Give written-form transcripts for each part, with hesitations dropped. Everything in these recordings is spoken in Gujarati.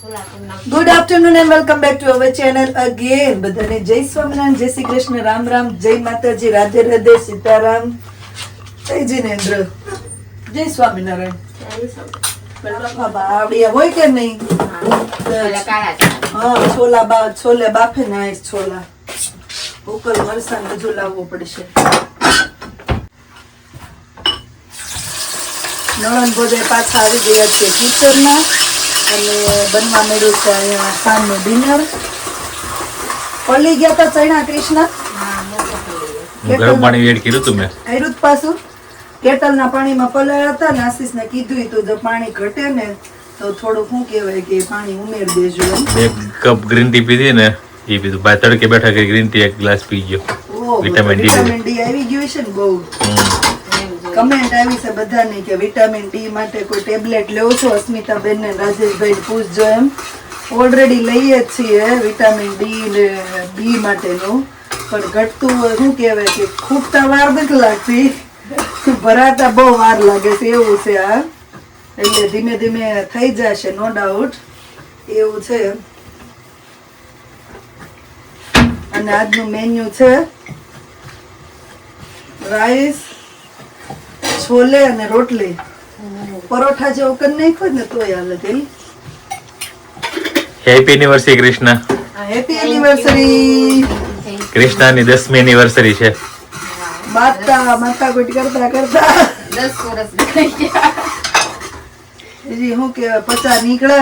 Good afternoon and welcome back to our channel again. બધાને જય સ્વામિનારાયણ, જય શ્રી કૃષ્ણ, રામ રામ, જય માતાજી, રાધે રાધે, સીતારામ, જય જીનેન્દ્ર, જય સ્વામિનારાયણ. આવડિયા હોય કે નહીં? હા, છોલે બાફે નાઈસ છોલા, ઉકલ મરસાં બધું લાવવું પડશે. નણંદ બધે પાછા આવી ગયા છે કિચનમાં અને બનવા મળ્યું છે અહીંયા સાંજનું ડિનર. પલ્લી ગયા હતા ચણા કૃષ્ણ, ગરમ પાણી એડ કર્યું તું મેં કર્યું પાછું કેટલના પાણીમાં પલાળ્યા હતા ને આશીષને કીધું તો જો પાણી ઘટે ને તો થોડું શું કહેવાય કે પાણી ઉમેર દેજો એમ. 2 કપ ગ્રીન ટી પીધી ને એ પીધું. ભાઈ તડકે બેઠા કે ગ્રીન ટી 1 ગ્લાસ પી ગયો. વિટામિન ડી આવી ગયું છે ને બહુ. કમેન્ટ આવી છે બધાની કે વિટામિન ડી માટે કોઈ ટેબ્લેટ લેવો છો? અસ્મિતાબેન ને રાજેશભાઈ પૂછજો એમ. ઓલરેડી લઈએ જ છીએ વિટામિન ડી ને બી માટેનું, પણ ઘટતું શું કહેવાય કે ખૂટતા વાર નથી લાગતી, ભરાતા બહુ વાર લાગે છે એવું છે આ. એટલે ધીમે ધીમે થઈ જશે નો ડાઉટ એવું છે. અને આજનું મેન્યુ છે રાઈસ, છોલે અને રોટલી. પરોઠા જેવું કરી નાખ્યું ને તોય હાલે. Happy anniversary Krishna. Happy anniversary. કૃષ્ણની 10મી એનિવર્સરી છે. માથાકૂટ કરતા કરતા 10 વર્ષ થઈ ગયા. હજી શું કે 50 નીકળે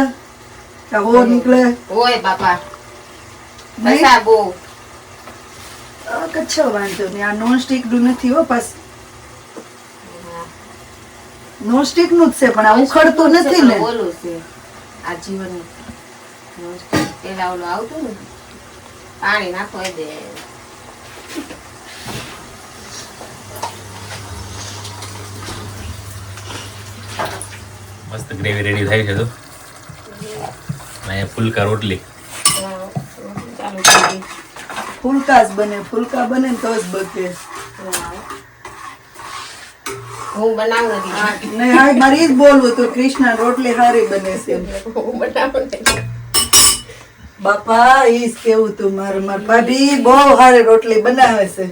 હો નીકળે ઓય બાપા પૈસા બહુ કચ્છો વાંધો નહીં. આ નોન સ્ટિક નું નથી હો, પાસ નોન સ્ટિક નું જ છે પણ આ ઉખડતું નથી ને. ઓલું છે આ જીવન પેલા ઓલું આવતું ને પાણી નાખો દે. મસ્ત ગ્રેવી રેડી થાય છે તો. અહીંયા ફુલકા રોટલી. ચાલુ કરી ફુલકા જ બને, ફુલકા બને ને તો જ બકે. હું બનાવું નથી. નહીં હા મારી જ બોલવું તો કૃષ્ણ રોટલી હારી બને છે. હું બનાવું નથી. બાપા ઈ જ કેવું તું મારું. માર ભાભી બહુ હારી રોટલી બનાવે છે.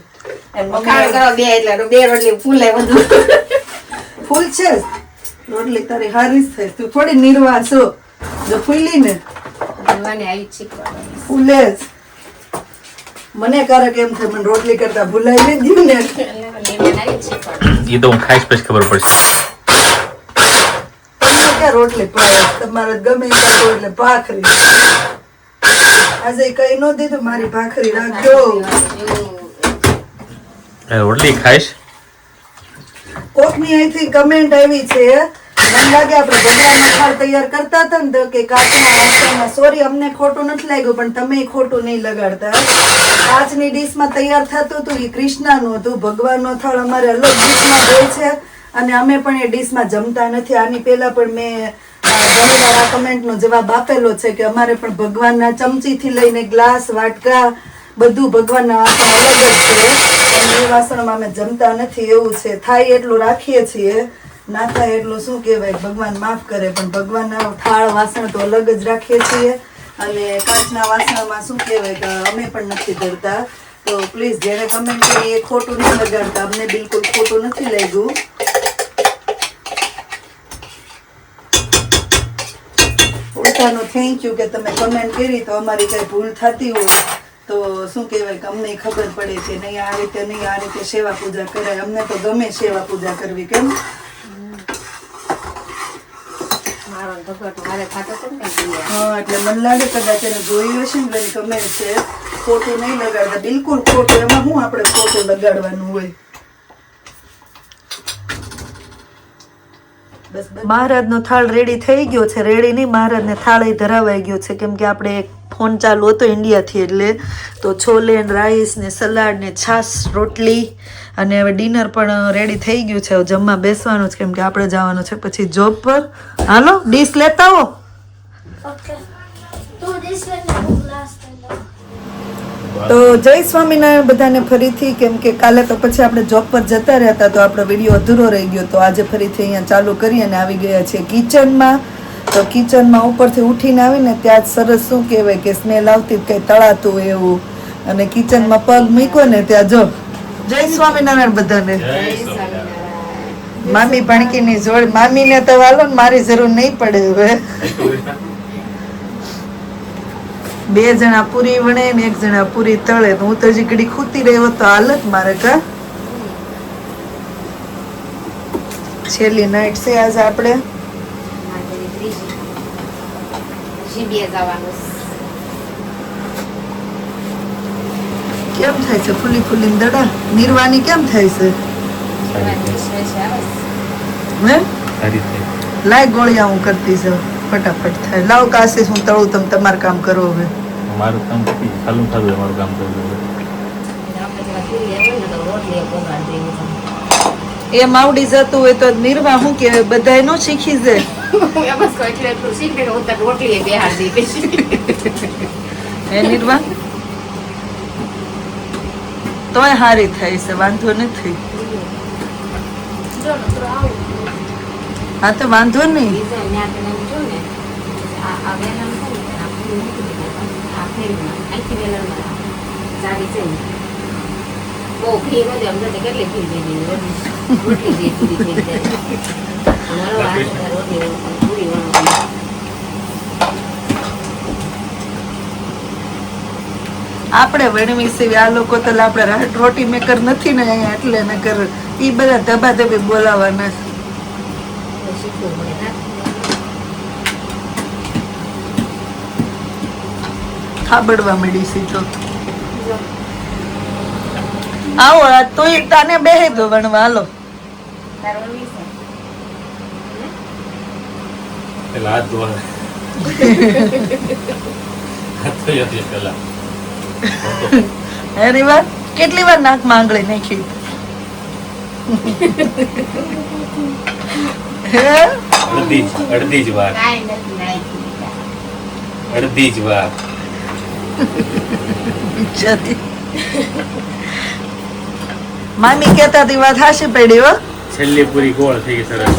વખાણ કરો બે એટલે 2 રોટલી ફૂલે બધું ફૂલ છે રોટલી તારી હારી જ થાય. તું થોડી નિર્વાહ છો જો ફૂલી ને મને આવી શીખવાડવાનું ફૂલે જ. મને ક્યારેક એમ થાય મને રોટલી કરતા ભૂલાઈ ને દીધું ને. એ તો હું ખાઈશ પછી ખબર પડશે. તમને ક્યાં રોટલી પાડે? તમારે ગમે ત્યાં એટલે ભાખરી. આજે કઈ ન દીધું મારી ભાખરી રાખજો. રોટલી ખાઈશ. કોકની અહીંથી કમેન્ટ આવી છે, મને લાગે આપણે ભગવાનનો થાળ તૈયાર કરતા હતા ને તો કે કાચના વાસણમાં. સોરી અમને ખોટું નથી લાગ્યું પણ તમે ખોટું નહીં લગાડતા. કાચની ડીશમાં તૈયાર થતું હતું એ કૃષ્ણનું હતું. ભગવાનનો થાળ અમારે અલગ ડીશમાં હોય છે અને અમે પણ એ ડીશમાં જમતા નથી. આની પહેલા પણ મેં ઘણી વાર આ કમેન્ટનો જવાબ આપેલો છે કે અમારે પણ ભગવાનના ચમચીથી લઈને ગ્લાસ, વાટકા બધું ભગવાનના વાસણ અલગ જ છે અને એ વાસણમાં અમે જમતા નથી એવું છે. થાય એટલું રાખીએ છીએ, ના થાય એટલું શું કહેવાય ભગવાન માફ કરે, પણ ભગવાનના થાળ વાસણ તો અલગ જ રાખીએ છીએ અને કાચના વાસણમાં શું કહેવાય કે અમે પણ નથી ધરતા. તો પ્લીઝ જેને કમેન્ટ કરી એ ખોટું નહીં લગાડતા, અમને બિલકુલ ખોટું નથી લાગ્યું. પોતાનું થેન્ક યુ કે તમે કમેન્ટ કરી તો અમારી કઈ ભૂલ થતી હોય તો શું કહેવાય કે અમને ખબર પડે કે નહીં આ રીતે સેવા પૂજા કરાય. અમને તો ગમે સેવા પૂજા કરવી. કેમ મારો ભગત મારે ખાતો તો ને હા એટલે મને લાગે કદાચ એને જોયું હશે ને એની કમેન્ટ છે. ખોટું નહીં લગાડતા, બિલકુલ ખોટું. એમાં શું આપણે ખોટું લગાડવાનું હોય? મહારાજનો થાળ રેડી થઈ ગયો છે. રેડી નહીં, મહારાજને થાળ ધરાવાઈ ગયો છે કેમ કે આપણે એક ફોન ચાલુ હતો ઇન્ડિયાથી એટલે તો છોલે ને રાઈસ ને સલાડ ને છાશ રોટલી અને હવે ડિનર પણ રેડી થઈ ગયું છે. જમવા બેસવાનું છે કેમ કે આપણે જવાનું છે પછી જોબ પર. હાલો ડીશ લેતા આવો. તો જય સ્વામિનારાયણ બધાને ફરીથી. કેમ કે કાલે તો પછી આપણે જોબ પર જતા રહ્યા હતા તો આપણો વિડીયો અધૂરો રહી ગયો. તો આજે ફરીથી અહીંયા ચાલુ કરી અને આવી ગયા છે કિચનમાં તો કિચનમાં ઉપરથી ઉઠીને આવીને ત્યાં જ સરસ શું કહેવાય કે સ્મેલ આવતી કઈ તળાતું હોય એવું, અને કિચનમાં પગ મૂક્યો ને ત્યાં જો જય સ્વામિનારાયણ બધાને. મામી ભણકીની જોડ મામીને તો વાલો ને મારી જરૂર નહીં પડે હવે. 2 જણા પૂરી વણે ને 1 જણા પૂરી તળે. હું તો હજી ઘડી ખૂતી રહ્યો તો હાલત મારે કા. છેલ્લી નાઈટ છે આજ આપણે. કેમ થાય છે ફૂલી ફૂલી દડા? નિર્વાની કેમ થાય છે? હે લાય ગોળિયા હું કરતી જાઉં ફટાફટ થાય. લાવ કાશી હું તળું, તમે તમારું કામ કરો હવે. મારું કામ ખાલું ખાલું અમારું કામ કરવું. એ માવડી જતું હોય તો નિર્વા શું કે બધાય નો શીખી જાય. હે નિર્વા તોય હારી થાય છે, વાંધો નથી. હા તો વાંધો નહીં. આપણે વણવી છે આ લોકો તો આપણે રોટી મેકર નથી ને અહીંયા, એટલે નકર ઈ બધા ધબા ધબી બોલાવાના. ખાબડવા મળી છે તો આવો તો તાને બેહે દો વણવા. હાલો પેલા હાથ ધોવા હાથ તો યતી પેલા. અરે વાહ, કેટલી વાર નાકમાં આંગળી નાખી. અડધી જ વાર. મામી કેતા હતી વાત હાશી પડી હો. છેલ્લી પૂરી ગોળ થઈ ગઈ સરસ.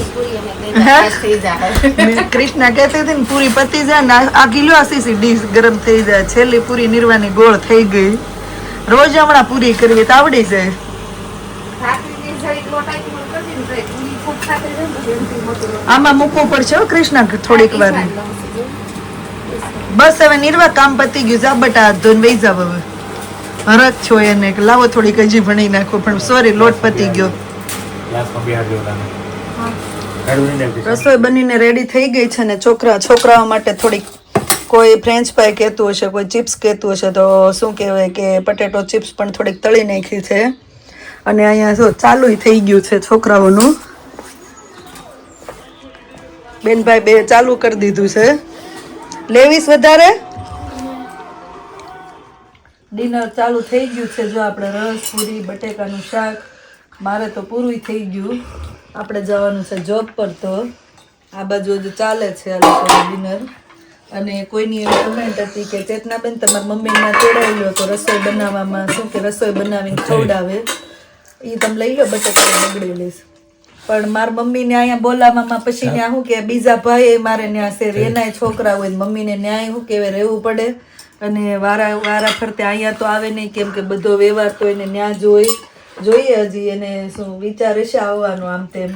કૃષ્ણા કહેતી હતી ને પૂરી પતી જાય ને આ કિલો આસી ડીશ ગરમ થઈ જાય. છેલ્લી પૂરી નિર્વાની ગોળ થઈ ગઈ. રોજ હમણાં પૂરી કરવી તો આવડી જાય. આમાં મૂકવું પડશે હો કૃષ્ણા થોડીક વાર. બસ હવે નિર્વા કામ પતી ગયું. જા બટા હાથ ધોઈને વહી જાવ હવે. હરખ છો એને લાવો થોડીક હજી ભણી નાખો. પણ સોરી લોટ પતી ગયો. રસોઈ બનીને રેડી થઈ ગઈ છે ને છોકરાઓ માટે થોડીક કોઈ ફ્રેન્ચ ફ્રાય કહેતું હશે, કોઈ ચિપ્સ કહેતું હશે, તો શું કહેવાય કે પટેટો ચિપ્સ પણ થોડીક તળી નાખી છે. અને અહીંયા જો ચાલુ થઈ ગયું છે છોકરાઓનું. બેનભાઈ બે ચાલુ કરી દીધું છે. લેવીસ વધારે ડિનર ચાલુ થઈ ગયું છે. જો આપણે રસ પૂરી બટેકાનું શાક. મારે તો પૂરું થઈ ગયું. આપણે જવાનું છે જોબ પર, તો આ બાજુ હજુ ચાલે છે આ લોકોનું ડિનર. અને કોઈની એવી કમેન્ટ હતી કે ચેતનાબેન તમારા મમ્મીને તેડાવી લો તો રસોઈ બનાવવામાં શું કે રસોઈ બનાવીને ખવડાવે. એ તમે લઈ લો બટેકા બગડી લઈશ. પણ મારા મમ્મીને અહીંયા બોલાવવામાં પછી ત્યાં શું કે બીજા ભાઈ મારે ત્યાં છે એનાય છોકરા હોય, મમ્મીને ન્યાય શું કહેવાય રહેવું પડે. અને વારા ફરતે અહીંયા તો આવે નહીં, કેમ કે બધો વ્યવહાર તો એને ન્યા જોઈએ હજી એને શું વિચારે છે આવવાનું આમ તેમ.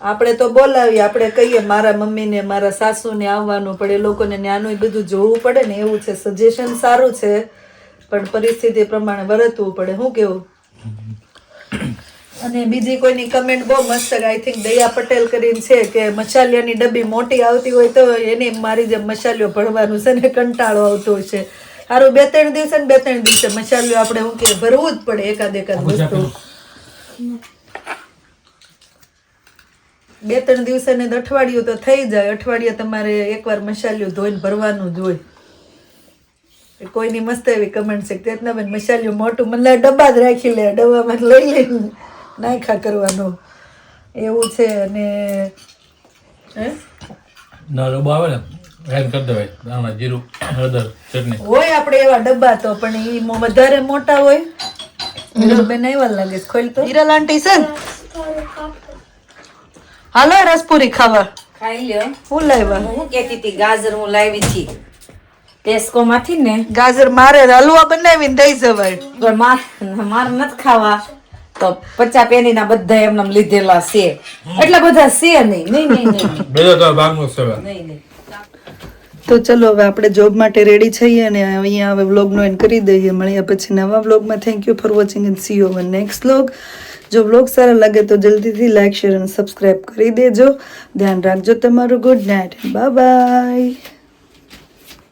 આપણે તો બોલાવીએ, આપણે કહીએ મારા મમ્મીને મારા સાસુને આવવાનું પડે, એ લોકોને ન્યાનું બધું જોવું પડે ને. એવું છે. સજેશન સારું છે પણ પરિસ્થિતિ પ્રમાણે વર્તવું પડે. શું કેવું? અને બીજી કોઈની કમેન્ટ બહુ મસ્ત, આઈ થિંક દયા પટેલ કરીને છે કે મસાલિયાની ડબ્બી મોટી આવતી હોય તો એને મારી જેમ મસાલિયો ભરવાનું છે ને કંટાળો આવતો હોય છે. સારું 2-3 દિવસે ને 2-3 દિવસે મસાલિયો આપણે શું કે ભરવું જ પડે એકાદ વસ્તુ. 2-3 દિવસે ને અઠવાડિયું તો થઈ જાય. અઠવાડિયે તમારે એકવાર મસાલિયો ધોઈને ભરવાનું જ હોય. કોઈની મસ્ત એવી કમેન્ટ છે કે બેન મસાલિયો મોટું મને ડબ્બા જ રાખી લે, ડબ્બામાં લઈ લઈને નાખા કરવાનું એવું છે. અને ડબ્બો આવે ને એડ કરી દેવાય આમાં જીરું હળદર ચટણી હોય આપણે એવા ડબ્બા તો, પણ ઈ વધારે મોટા હોય. બેન એવા લાગે ખોલ તો હીરા આંટી છે. હાલો રસપુરી ખાવા. ખાઈ લ્યો. હું લાવ્યા હું કહેતી હતી ગાજર હું લાવી હતી ટેસ્કો માંથી ને ગાજર મારે હલવા બનાવીને દઈ જવાય. પણ મારે નથી ખાવા તો 50 પેનીના બધા એમને લીધેલા છે. એટલા બધા છે નહીં. તો ચલો હવે આપણે જોબ માટે રેડી છીએ અને અહીંયા હવે વ્લોગનો એન્ડ કરી દઈએ. મળીએ પછી નવા વ્લોગમાં. Thank you for watching and C you hour next vlog. જો વ્લોગ સારા લાગે તો જલ્દીથી લાઈક શેર અને સબસ્ક્રાઈબ કરી દેજો. ધ્યાન રાખજો તમારું. Good night, bye bye.